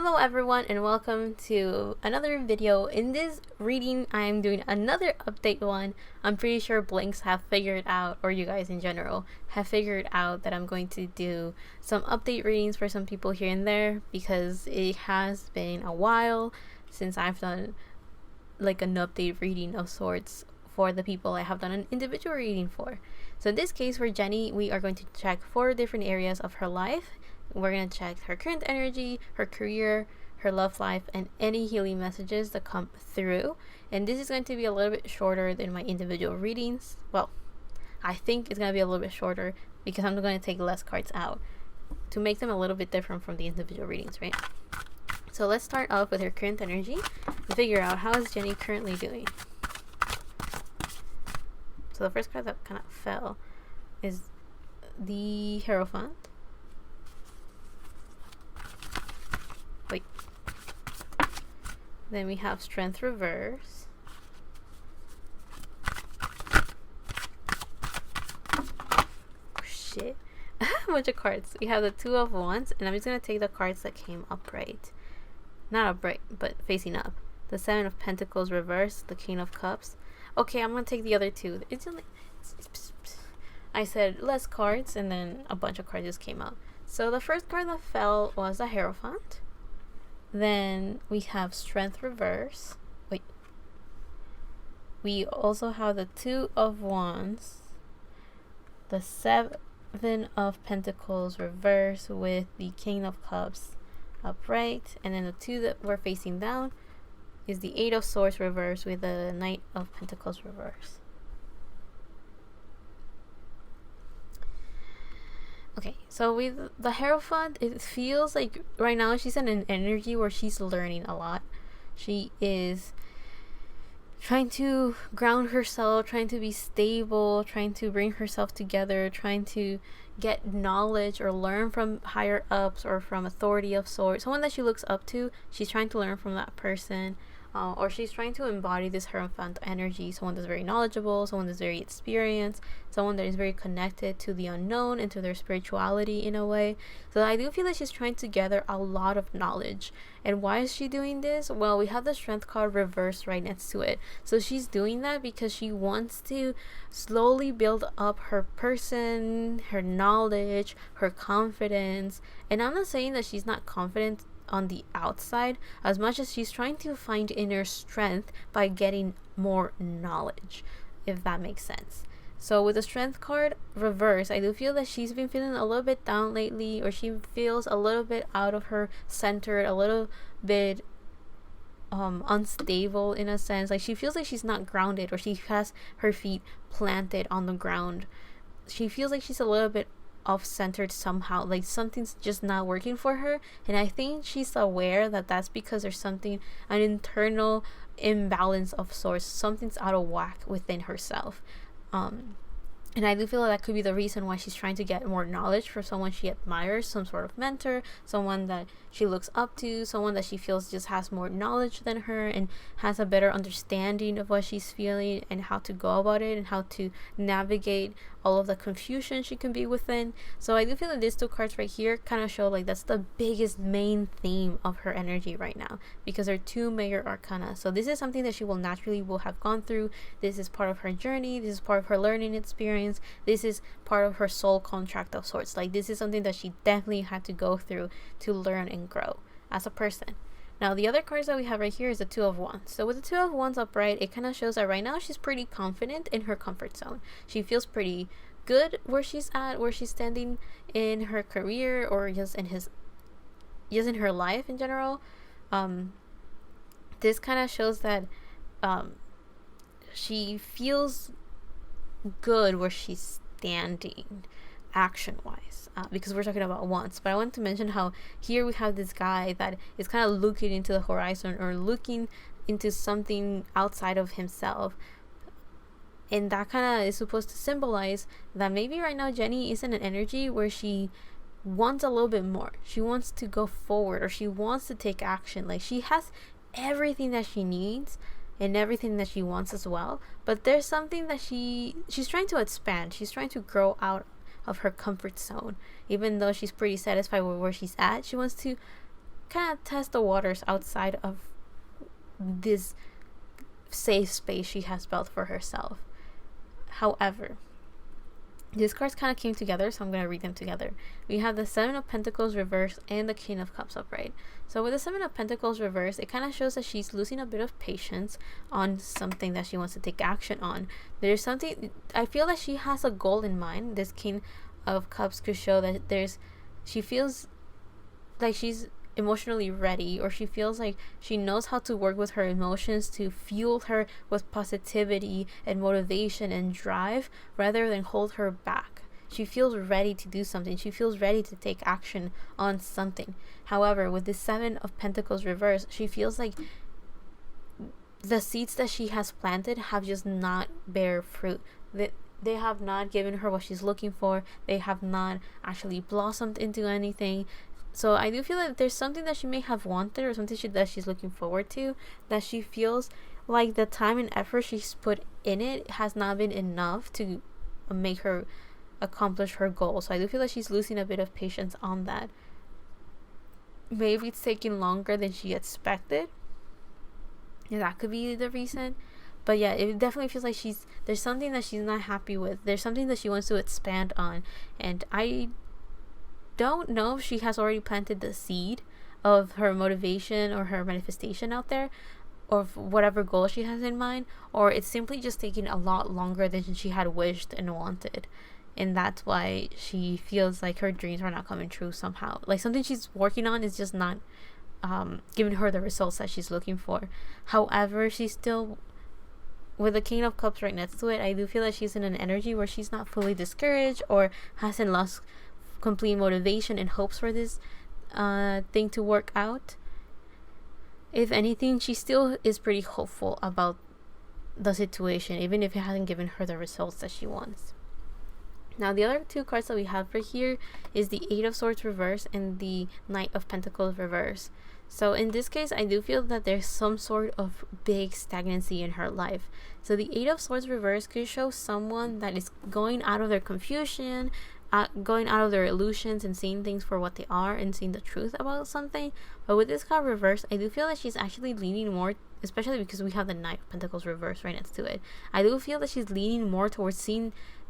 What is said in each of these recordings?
Hello everyone and welcome to another video. In this reading, I'm doing another update one. I'm pretty sure Blinks have figured out, or you guys in general, have figured out that I'm going to do some update readings for some people here and there because it has been a while since I've done like an update reading of sorts for the people I have done an individual reading for. So in this case for Jennie, we are going to check 4 different areas of her life. We're going to check her current energy, her career, her love life, and any healing messages that come through. And this is going to be a little bit shorter than my individual readings. Well, I think it's going to be a little bit shorter because I'm going to take less cards out to make them a little bit different from the individual readings, right? So let's start off with her current energy and figure out how is Jennie currently doing. So the first card that kind of fell is the Hierophant. Wait. Then we have Strength Reverse. Oh, shit. A bunch of cards. We have the Two of Wands, and I'm just going to take the cards that came upright. Not upright, but facing up. The Seven of Pentacles Reverse, the King of Cups. Okay, I'm going to take the other two. I said less cards, and then a bunch of cards just came out. So the first card that fell was the Hierophant. Then we have Strength Reverse. Wait. We also have the Two of Wands. The Seven of Pentacles Reverse with the King of Cups upright. And then the two that we're facing down is the Eight of Swords Reverse with the Knight of Pentacles Reverse. Okay, so with the Hierophant, it feels like right now she's in an energy where she's learning a lot. She is trying to ground herself, trying to be stable, trying to bring herself together, trying to get knowledge or learn from higher ups or from authority of sorts. Someone that she looks up to, she's trying to learn from that person. Or she's trying to embody this Hierophant energy, someone that's very knowledgeable, someone that's very experienced, someone that is very connected to the unknown and to their spirituality in a way. So I do feel like she's trying to gather a lot of knowledge. And why is she doing this? Well, we have the Strength card reversed right next to it. So she's doing that because she wants to slowly build up her person, her knowledge, her confidence. And I'm not saying that she's not confident on the outside as much as she's trying to find inner strength by getting more knowledge, if that makes sense. So with the Strength card reverse, I do feel that she's been feeling a little bit down lately, or she feels a little bit out of her center, a little bit unstable in a sense. Like she feels like she's not grounded, or she has her feet planted on the ground. She feels like she's a little bit off-centered somehow, like something's just not working for her, and I think she's aware that that's because there's something, an internal imbalance of sorts, something's out of whack within herself. And I do feel like that could be the reason why she's trying to get more knowledge from someone she admires, some sort of mentor, someone that she looks up to, someone that she feels just has more knowledge than her and has a better understanding of what she's feeling and how to go about it and how to navigate all of the confusion she can be within. So I do feel that these two cards right here kind of show like that's the biggest main theme of her energy right now, because they're two major arcana. So this is something that she will naturally will have gone through. This is part of her journey. This is part of her learning experience. This is part of her soul contract of sorts. Like this is something that she definitely had to go through to learn and grow as a person. Now the other cards that we have right here is the Two of Wands. So with the Two of Wands upright, it kind of shows that right now she's pretty confident in her comfort zone. She feels pretty good where she's at, where she's standing in her career, or just in her life in general. This kind of shows that she feels good where she's standing action wise, because we're talking about wands. But I want to mention how here we have this guy that is kind of looking into the horizon, or looking into something outside of himself, and that kind of is supposed to symbolize that maybe right now Jennie is in an energy where she wants a little bit more. She wants to go forward, or she wants to take action. Like she has everything that she needs and everything that she wants as well, but there's something that she's trying to expand. She's trying to grow out of her comfort zone. Even though she's pretty satisfied with where she's at, she wants to kind of test the waters outside of this safe space she has built for herself. However, these cards kind of came together, so I'm going to read them together. We have the Seven of Pentacles reversed and the King of Cups upright. So with the Seven of Pentacles reversed, it kind of shows that she's losing a bit of patience on something that she wants to take action on. There's something, I feel that she has a goal in mind. This King of Cups could show that she feels like she's emotionally ready, or she feels like she knows how to work with her emotions to fuel her with positivity and motivation and drive rather than hold her back. She feels ready to do something. She feels ready to take action on something. However, with the Seven of Pentacles reversed, she feels like the seeds that she has planted have just not bear fruit. They have not given her what she's looking for. They have not actually blossomed into anything. So I do feel like there's something that she may have wanted, or something that she's looking forward to, that she feels like the time and effort she's put in it has not been enough to make her accomplish her goal. So I do feel like she's losing a bit of patience on that. Maybe it's taking longer than she expected. Yeah, that could be the reason. But yeah, it definitely feels like there's something that she's not happy with. There's something that she wants to expand on. And I don't know if she has already planted the seed of her motivation or her manifestation out there, or whatever goal she has in mind, or it's simply just taking a lot longer than she had wished and wanted. And that's why she feels like her dreams are not coming true somehow. Like something she's working on is just not giving her the results that she's looking for. However, she's still, with the King of Cups right next to it, I do feel that she's in an energy where she's not fully discouraged or hasn't lost complete motivation and hopes for this thing to work out. If anything, she still is pretty hopeful about the situation, even if it hasn't given her the results that she wants. Now, the other two cards that we have for here is the Eight of Swords reverse and the Knight of Pentacles reverse. So in this case, I do feel that there's some sort of big stagnancy in her life. So the Eight of Swords reverse could show someone that is going out of their confusion, going out of their illusions and seeing things for what they are and seeing the truth about something. But with this card reversed, I do feel that she's actually leaning more, especially because we have the Knight of Pentacles reversed right next to it. I do feel that she's leaning more towards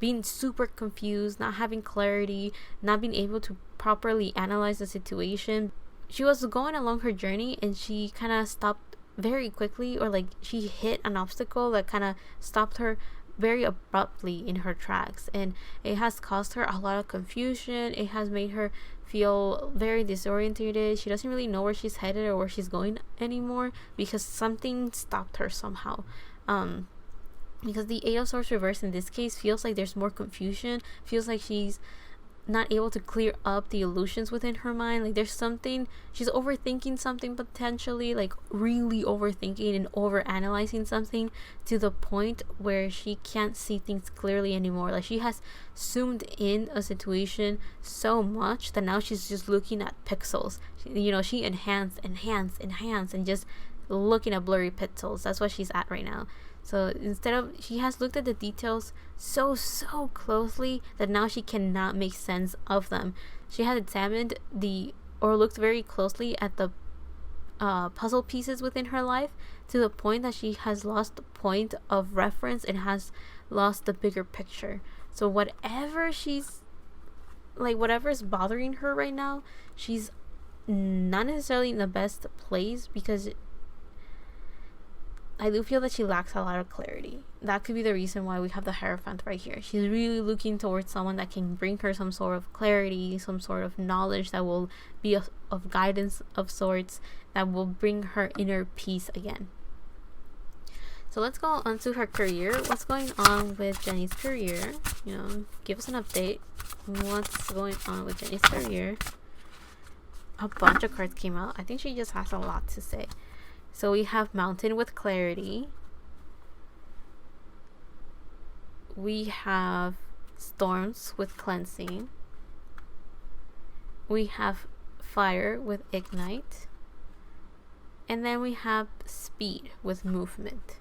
being super confused, not having clarity, not being able to properly analyze the situation. She was going along her journey and she kind of stopped very quickly, or like she hit an obstacle that kind of stopped her very abruptly in her tracks, and it has caused her a lot of confusion. It has made her feel very disoriented. She doesn't really know where she's headed or where she's going anymore because something stopped her somehow. Because the Eight of Swords reverse in this case feels like there's more confusion, feels like she's not able to clear up the illusions within her mind. Like there's something, she's overthinking something potentially, like really overthinking and over analyzing something to the point where she can't see things clearly anymore. Like she has zoomed in a situation so much that now she's just looking at pixels. She enhanced and just looking at blurry pixels. That's what she's at right now. So she has looked at the details so closely that now she cannot make sense of them. She has examined looked very closely at the puzzle pieces within her life to the point that she has lost the point of reference and has lost the bigger picture. So whatever is bothering her right now, she's not necessarily in the best place, because I do feel that she lacks a lot of clarity. That could be the reason why we have the Hierophant right here. She's really looking towards someone that can bring her some sort of clarity, some sort of knowledge that will be of guidance of sorts, that will bring her inner peace again. So let's go on to her career. What's going on with Jennie's career? Give us an update. What's going on with Jennie's career? A bunch of cards came out. I think she just has a lot to say. So we have Mountain with clarity. We have Storms with cleansing. We have Fire with ignite. And then we have Speed with movement.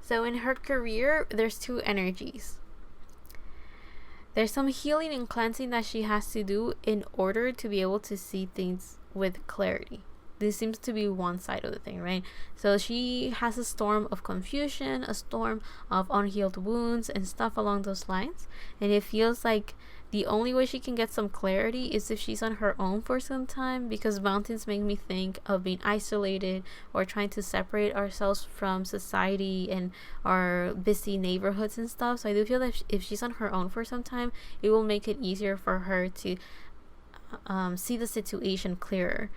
So in her career, there's two energies. There's some healing and cleansing that she has to do in order to be able to see things with clarity. This seems to be one side of the thing, right? So she has a storm of confusion, a storm of unhealed wounds and stuff along those lines, and it feels like the only way she can get some clarity is if she's on her own for some time, because mountains make me think of being isolated or trying to separate ourselves from society and our busy neighborhoods and stuff. So I do feel that if she's on her own for some time, it will make it easier for her to see the situation clearer.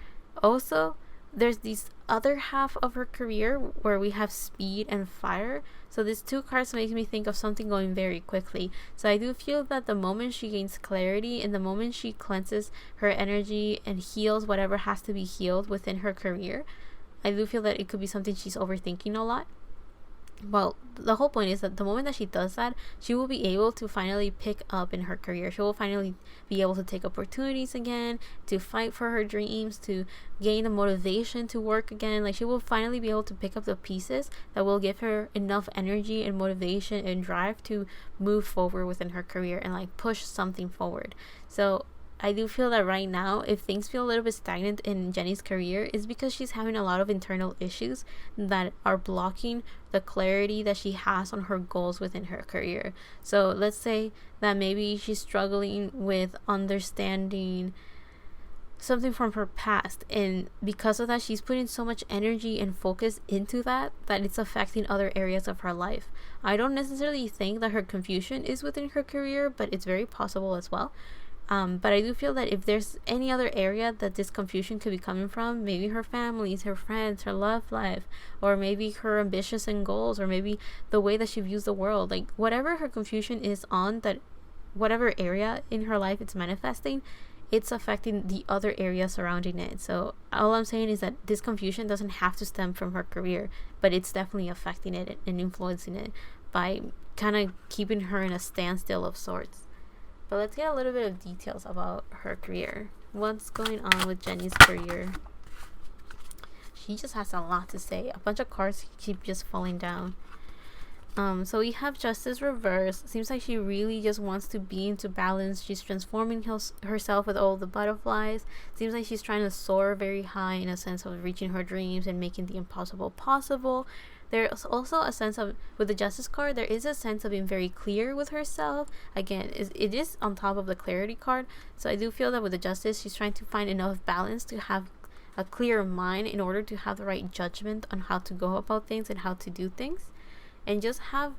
Also, there's this other half of her career where we have speed and fire. So these two cards make me think of something going very quickly. So I do feel that the moment she gains clarity and the moment she cleanses her energy and heals whatever has to be healed within her career, I do feel that it could be something she's overthinking a lot. Well, the whole point is that the moment that she does that, she will be able to finally pick up in her career. She will finally be able to take opportunities again, to fight for her dreams, to gain the motivation to work again. Like, she will finally be able to pick up the pieces that will give her enough energy and motivation and drive to move forward within her career and like push something forward. So I do feel that right now, if things feel a little bit stagnant in Jennie's career, is because she's having a lot of internal issues that are blocking the clarity that she has on her goals within her career. So let's say that maybe she's struggling with understanding something from her past, and because of that, she's putting so much energy and focus into that it's affecting other areas of her life. I don't necessarily think that her confusion is within her career, but it's very possible as well. But I do feel that if there's any other area that this confusion could be coming from, maybe her families, her friends, her love life, or maybe her ambitions and goals, or maybe the way that she views the world, like whatever her confusion is on, that whatever area in her life it's manifesting, it's affecting the other area surrounding it. So all I'm saying is that this confusion doesn't have to stem from her career, but it's definitely affecting it and influencing it by kind of keeping her in a standstill of sorts. But let's get a little bit of details about her career. What's going on with Jennie's career? She just has a lot to say. A bunch of cards keep just falling down. So we have Justice reversed. Seems like she really just wants to be into balance. She's transforming herself with all the butterflies. Seems like she's trying to soar very high in a sense of reaching her dreams and making the impossible possible. There's also a sense of, with the Justice card, there is a sense of being very clear with herself. Again, it is on top of the Clarity card. So I do feel that with the Justice, she's trying to find enough balance to have a clear mind in order to have the right judgment on how to go about things and how to do things. And just have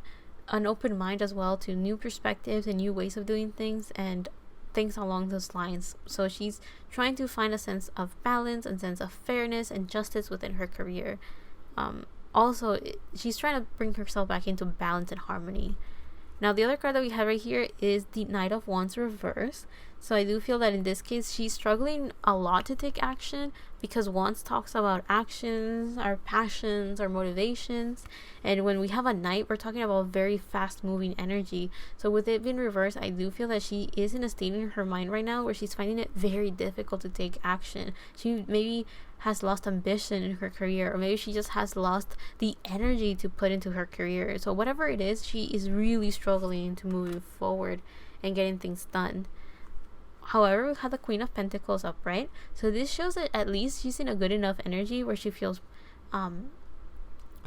an open mind as well to new perspectives and new ways of doing things and things along those lines. So she's trying to find a sense of balance and sense of fairness and justice within her career. Also, she's trying to bring herself back into balance and harmony. Now, the other card that we have right here is the Knight of Wands reverse. So I do feel that in this case, she's struggling a lot to take action because Wands talks about actions, our passions, our motivations. And when we have a Knight, we're talking about very fast moving energy. So with it being reversed, I do feel that she is in a state in her mind right now where she's finding it very difficult to take action. She maybe has lost ambition in her career, or maybe she just has lost the energy to put into her career. So whatever it is, she is really struggling to move forward and getting things done. However, we have the Queen of Pentacles upright, so this shows that at least she's in a good enough energy where she feels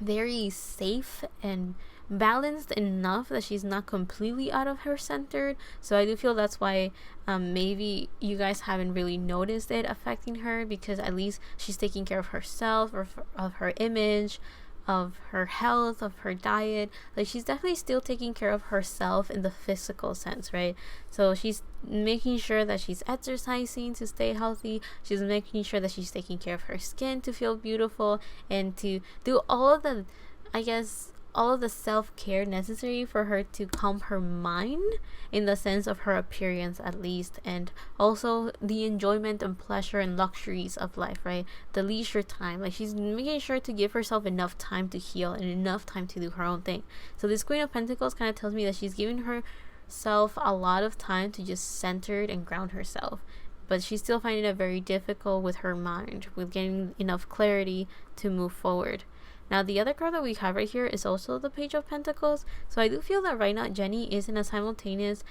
very safe and balanced enough that she's not completely out of her center. So I do feel that's why maybe you guys haven't really noticed it affecting her, because at least she's taking care of herself, or of her image, of her health, of her diet. Like, she's definitely still taking care of herself in the physical sense, right? So she's making sure that she's exercising to stay healthy. She's making sure that she's taking care of her skin to feel beautiful, and to do all of the, I guess, all of the self-care necessary for her to calm her mind in the sense of her appearance at least, and also the enjoyment and pleasure and luxuries of life, right? The leisure time. Like, she's making sure to give herself enough time to heal and enough time to do her own thing. So this Queen of Pentacles kind of tells me that she's giving herself a lot of time to just center and ground herself, but she's still finding it very difficult with her mind, with getting enough clarity to move forward. Now, the other card that we have right here is also the Page of Pentacles. So I do feel that right now Jennie is in a simultaneous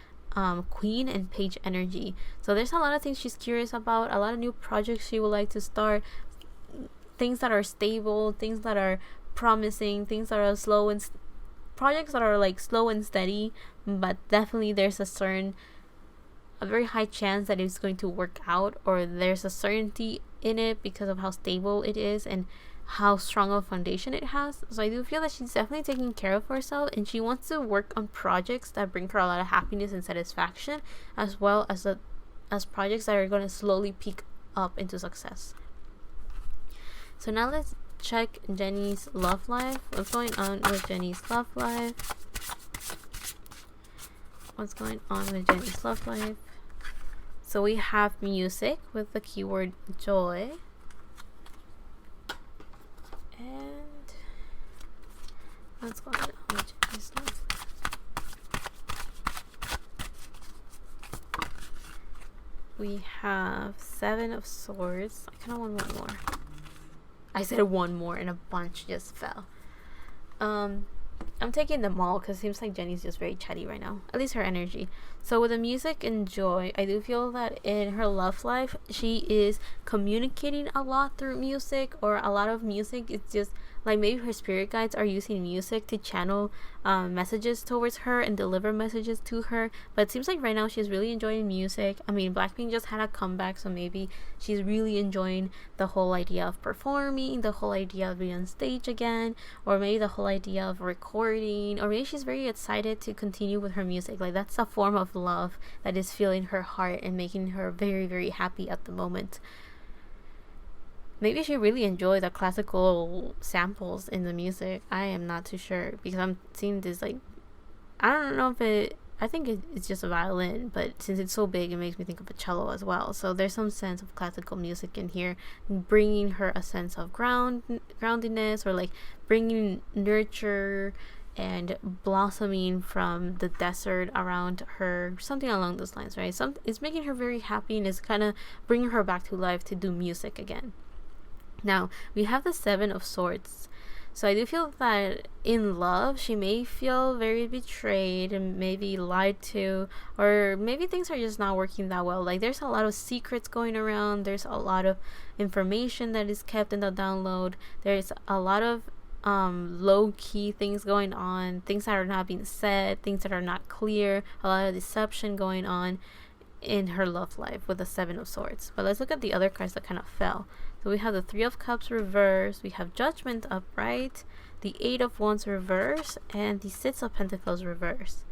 Queen and Page energy. So there's a lot of things she's curious about, a lot of new projects she would like to start, things that are stable, things that are promising, things that are slow and projects that are like slow and steady, but definitely there's a very high chance that it's going to work out, or there's a certainty in it because of how stable it is and how strong of a foundation it has. So I do feel that she's definitely taking care of herself, and she wants to work on projects that bring her a lot of happiness and satisfaction, as well as projects that are going to slowly peak up into success. So now let's check Jennie's love life. What's going on with Jennie's love life? What's going on with Jennie's love life? So we have music with the keyword joy. And what's going on with Jennie's love life? We have 7 of Swords. I kind of want one more. I said one more and a bunch just fell. I'm taking them all because it seems like Jennie's just very chatty right now. At least her energy. So with the music and joy, I do feel that in her love life, she is communicating a lot through music, or a lot of music. It's just like maybe her spirit guides are using music to channel messages towards her and deliver messages to her. But it seems like right now she's really enjoying music. I mean, BLACKPINK just had a comeback, so maybe she's really enjoying the whole idea of performing, the whole idea of being on stage again, or maybe the whole idea of recording, or maybe she's very excited to continue with her music. Like, that's a form of love that is filling her heart and making her very, very happy at the moment. Maybe she really enjoyed the classical samples in the music. I am not too sure, because I'm seeing this, like, I don't know if I think it's just a violin, but since it's so big, it makes me think of a cello as well. So there's some sense of classical music in here, bringing her a sense of groundedness, or like bringing nurture and blossoming from the desert around her, something along those lines, right? It's making her very happy, and it's kind of bringing her back to life to do music again. Now, we have the 7 of Swords. So I do feel that in love, she may feel very betrayed and maybe lied to, or maybe things are just not working that well. Like, there's a lot of secrets going around. There's a lot of information that is kept in the download. There's a lot of low-key things going on, things that are not being said, things that are not clear, a lot of deception going on in her love life with the 7 of Swords. But let's look at the other cards that kind of fell. So we have the 3 of Cups reversed, we have Judgment upright, the 8 of Wands reversed, and the 6 of Pentacles reversed.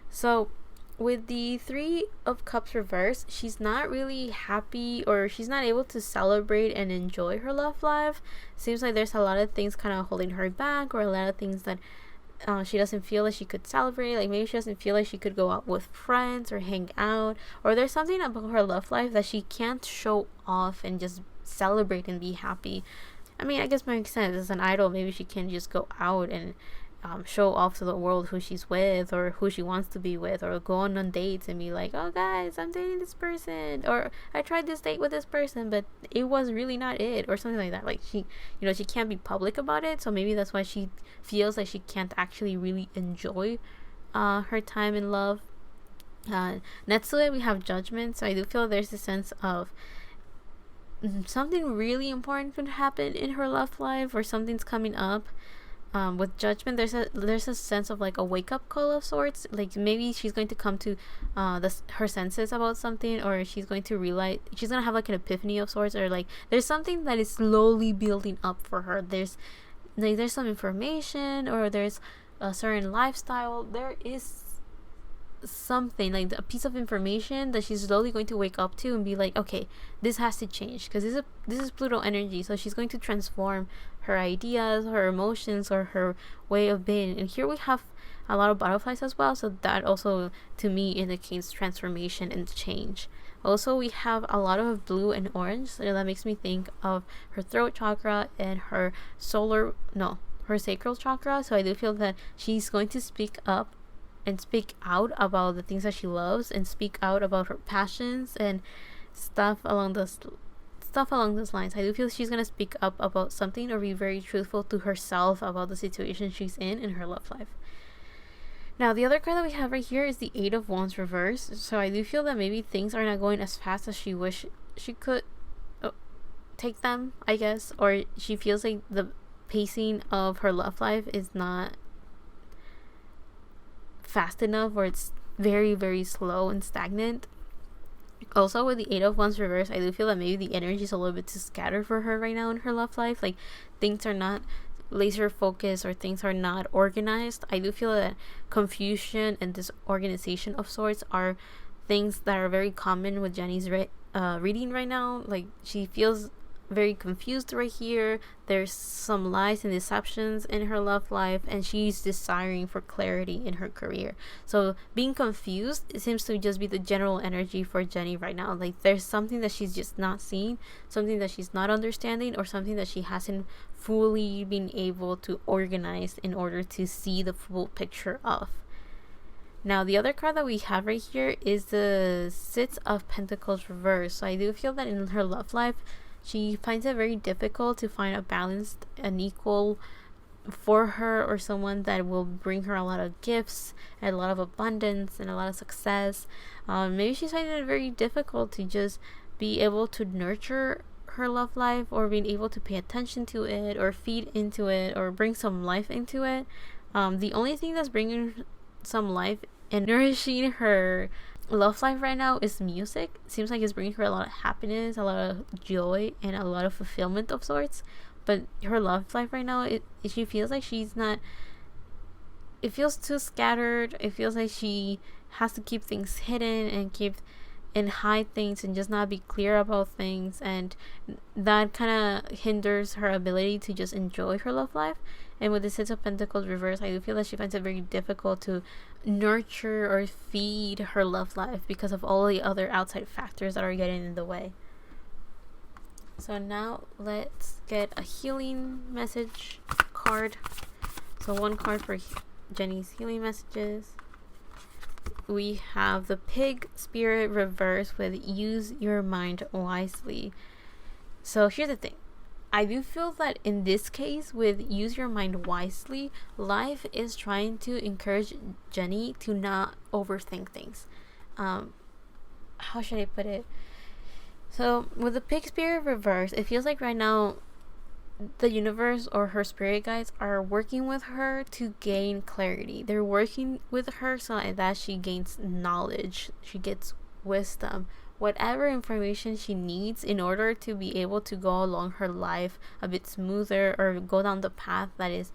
So with the 3 of Cups reversed, she's not really happy, or she's not able to celebrate and enjoy her love life. Seems like there's a lot of things kind of holding her back, or a lot of things that she doesn't feel like she could celebrate. Like, maybe she doesn't feel like she could go out with friends or hang out, or there's something about her love life that she can't show off and just celebrate and be happy. I mean, I guess it makes sense. As an idol, maybe she can just go out and show off to the world who she's with, or who she wants to be with, or go on dates and be like, oh guys, I'm dating this person, or I tried this date with this person, but it was really not it, or something like that. Like, she can't be public about it, so maybe that's why she feels like she can't actually really enjoy her time in love. Next to it, we have Judgment. So I do feel there's a sense of something really important could happen in her love life, or something's coming up. With Judgment, there's a sense of like a wake-up call of sorts. Like, maybe she's going to come to her senses about something, or she's going to realize, she's gonna have like an epiphany of sorts, or like there's something that is slowly building up for her. There's some information, or there's a certain lifestyle. There is something, like a piece of information that she's slowly going to wake up to and be like, okay, this has to change, because this is Pluto energy. So she's going to transform her ideas, her emotions, or her way of being. And here we have a lot of butterflies as well, so that also to me indicates transformation and change. Also, we have a lot of blue and orange, so that makes me think of her throat chakra and her her sacral chakra. So I do feel that she's going to speak up and speak out about the things that she loves, and speak out about her passions and stuff along those lines. I do feel she's gonna speak up about something, or be very truthful to herself about the situation she's in her love life. Now, the other card that we have right here is the Eight of Wands reverse. So I do feel that maybe things are not going as fast as she wish she could take them, I guess. Or she feels like the pacing of her love life is not fast enough, or it's very, very slow and stagnant. Also, with the Eight of Wands reverse, I do feel that maybe the energy is a little bit too scattered for her right now in her love life. Like, things are not laser focused, or things are not organized. I do feel that confusion and disorganization of sorts are things that are very common with Jennie's reading right now. Like, she feels very confused right here. There's some lies and deceptions in her love life, and she's desiring for clarity in her career. So being confused, it seems to just be the general energy for Jennie right now. Like, there's something that she's just not seeing, something that she's not understanding, or something that she hasn't fully been able to organize in order to see the full picture of. Now, the other card that we have right here is the Six of Pentacles reverse. So I do feel that in her love life, she finds it very difficult to find a balanced and equal for her, or someone that will bring her a lot of gifts and a lot of abundance and a lot of success. Maybe she's finding it very difficult to just be able to nurture her love life, or being able to pay attention to it, or feed into it, or bring some life into it. The only thing that's bringing some life and nourishing her love life right now is music. It seems like it's bringing her a lot of happiness, a lot of joy, and a lot of fulfillment of sorts. But her love life right now, she feels like she's not, it feels too scattered. It feels like she has to keep things hidden and hide things and just not be clear about things, and that kind of hinders her ability to just enjoy her love life. And with the Six of Pentacles reverse, I do feel that she finds it very difficult to nurture or feed her love life because of all the other outside factors that are getting in the way. So now let's get a healing message card. So one card for Jennie's healing messages. We have the Pig Spirit reverse with Use Your Mind Wisely. So here's the thing. I do feel that in this case, with Use Your Mind Wisely, life is trying to encourage Jennie to not overthink things. How should I put it? So with the Pig Spirit reverse, it feels like right now the universe or her spirit guides are working with her to gain clarity. They're working with her so that she gains knowledge, she gets wisdom, whatever information she needs in order to be able to go along her life a bit smoother, or go down the path that is,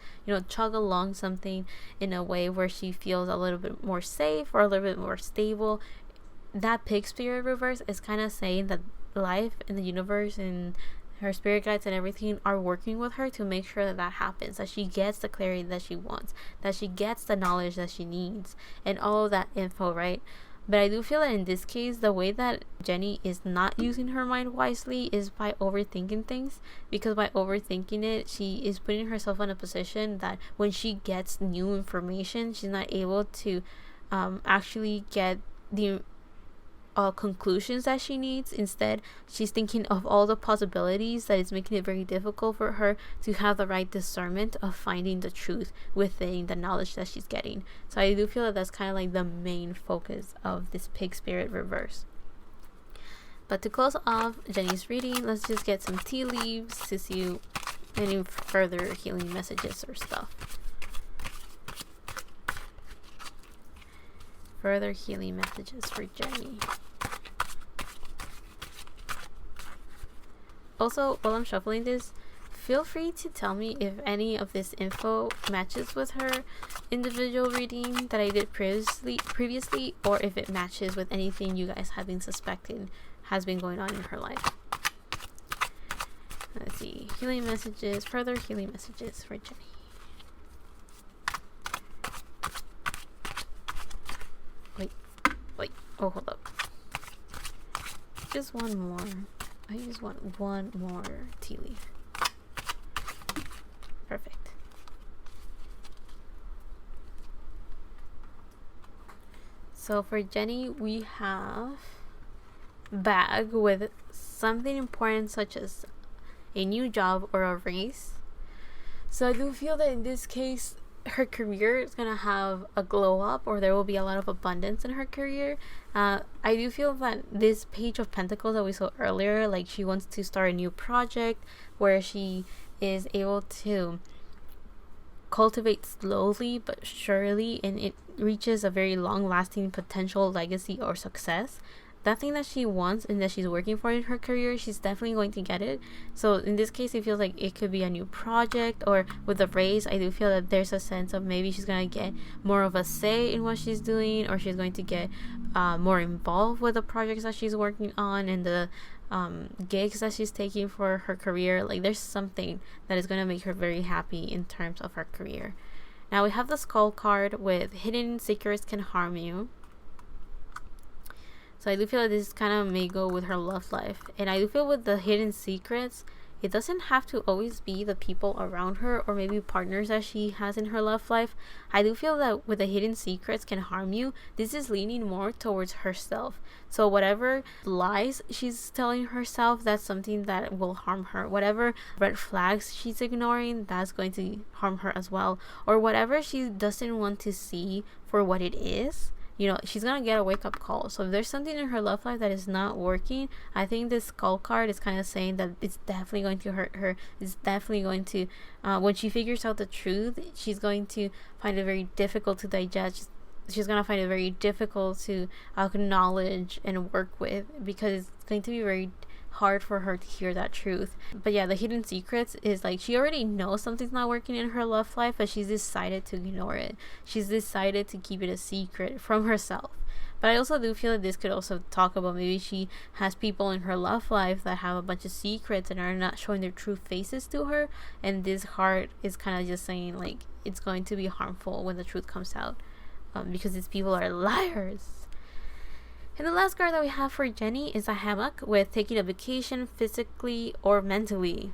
chug along something in a way where she feels a little bit more safe or a little bit more stable. That Pig Spirit reverse is kind of saying that life and the universe and her spirit guides and everything are working with her to make sure that that happens, that she gets the clarity that she wants, that she gets the knowledge that she needs, and all of that info, right? But I do feel that in this case, the way that Jennie is not using her mind wisely is by overthinking things, because by overthinking it, she is putting herself in a position that when she gets new information, she's not able to actually get the conclusions that she needs. Instead, she's thinking of all the possibilities that is making it very difficult for her to have the right discernment of finding the truth within the knowledge that she's getting. So I do feel that that's kind of like the main focus of this Pig Spirit reverse. But to close off Jennie's reading, let's just get some tea leaves to see any further healing messages or stuff. Further healing messages for Jennie. Also, while I'm shuffling this, feel free to tell me if any of this info matches with her individual reading that I did previously, or if it matches with anything you guys have been suspecting has been going on in her life. Let's see. Healing messages, further healing messages for Jennie. Wait. Oh, hold up. Just one more. I just want one more tea leaf. Perfect. So for Jennie, we have bag with something important such as a new job or a raise. So I do feel that in this case, her career is gonna have a glow up, or there will be a lot of abundance in her career. I do feel that this Page of Pentacles that we saw earlier, like she wants to start a new project where she is able to cultivate slowly but surely, and it reaches a very long lasting potential legacy or success. That thing that she wants and that she's working for in her career, she's definitely going to get it. So in this case, it feels like it could be a new project, or with the raise, I do feel that there's a sense of maybe she's going to get more of a say in what she's doing, or she's going to get more involved with the projects that she's working on and the gigs that she's taking for her career. Like there's something that is going to make her very happy in terms of her career. Now we have the Skull card with hidden secrets can harm you. So I do feel like this kind of may go with her love life. And I do feel with the hidden secrets, it doesn't have to always be the people around her or maybe partners that she has in her love life. I do feel that with the hidden secrets can harm you, this is leaning more towards herself. So whatever lies she's telling herself, that's something that will harm her. Whatever red flags she's ignoring, that's going to harm her as well. Or whatever she doesn't want to see for what it is, you know, she's gonna get a wake-up call. So if there's something in her love life that is not working, I think this Skull card is kind of saying that it's definitely going to hurt her. It's definitely going to when she figures out the truth, she's going to find it very difficult to digest. She's gonna find it very difficult to acknowledge and work with, because it's going to be very hard for her to hear that truth. But yeah, the hidden secrets is like she already knows something's not working in her love life, but she's decided to ignore it. She's decided to keep it a secret from herself. But I also do feel that this could also talk about maybe she has people in her love life that have a bunch of secrets and are not showing their true faces to her, and this heart is kind of just saying like it's going to be harmful when the truth comes out, because these people are liars. And the last card that we have for Jennie is a hammock with taking a vacation physically or mentally.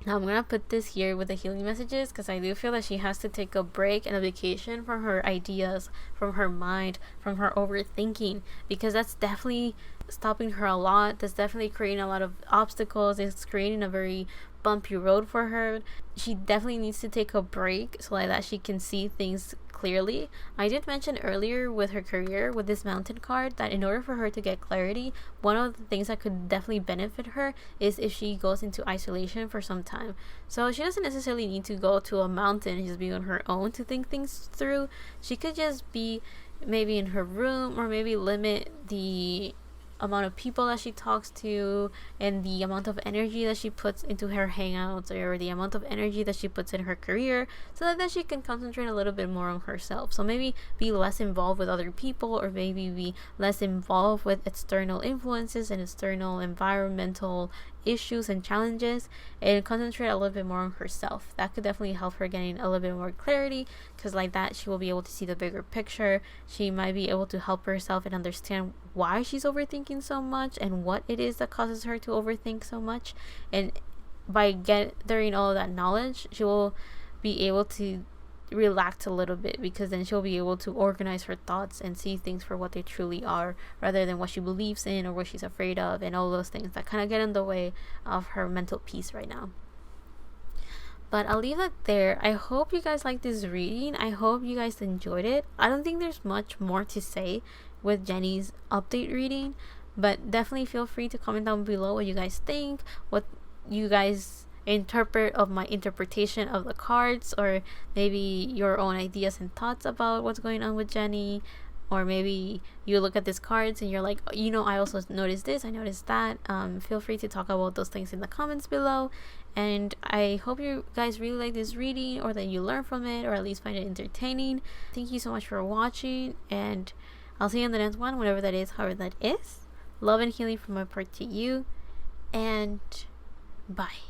Now I'm going to put this here with the healing messages, because I do feel that she has to take a break and a vacation from her ideas, from her mind, from her overthinking, because that's definitely stopping her a lot. That's definitely creating a lot of obstacles. It's creating a very bumpy road for her. She definitely needs to take a break so that she can see things clearly. I did mention earlier with her career, with this Mountain card, that in order for her to get clarity, one of the things that could definitely benefit her is if she goes into isolation for some time. So she doesn't necessarily need to go to a mountain and just be on her own to think things through. She could just be maybe in her room, or maybe limit the amount of people that she talks to and the amount of energy that she puts into her hangouts, or the amount of energy that she puts in her career, so that she can concentrate a little bit more on herself. So maybe be less involved with other people, or maybe be less involved with external influences and external environmental issues and challenges, and concentrate a little bit more on herself. That could definitely help her getting a little bit more clarity, because like that she will be able to see the bigger picture. She might be able to help herself and understand why she's overthinking so much and what it is that causes her to overthink so much. And by gathering all of that knowledge, she will be able to relax a little bit, because then she'll be able to organize her thoughts and see things for what they truly are, rather than what she believes in or what she's afraid of, and all those things that kind of get in the way of her mental peace right now. But I'll leave that there. I hope you guys liked this reading. I hope you guys enjoyed it. I don't think there's much more to say with Jennie's update reading, but definitely feel free to comment down below what you guys think, what you guys interpret of my interpretation of the cards, or maybe your own ideas and thoughts about what's going on with Jennie. Or maybe you look at these cards and you're like, you know, I also noticed this, I noticed that. Feel free to talk about those things in the comments below. And I hope you guys really like this reading, or that you learn from it, or at least find it entertaining. Thank you so much for watching, and I'll see you in the next one, whatever that is, however that is. Love and healing from my part to you, and bye.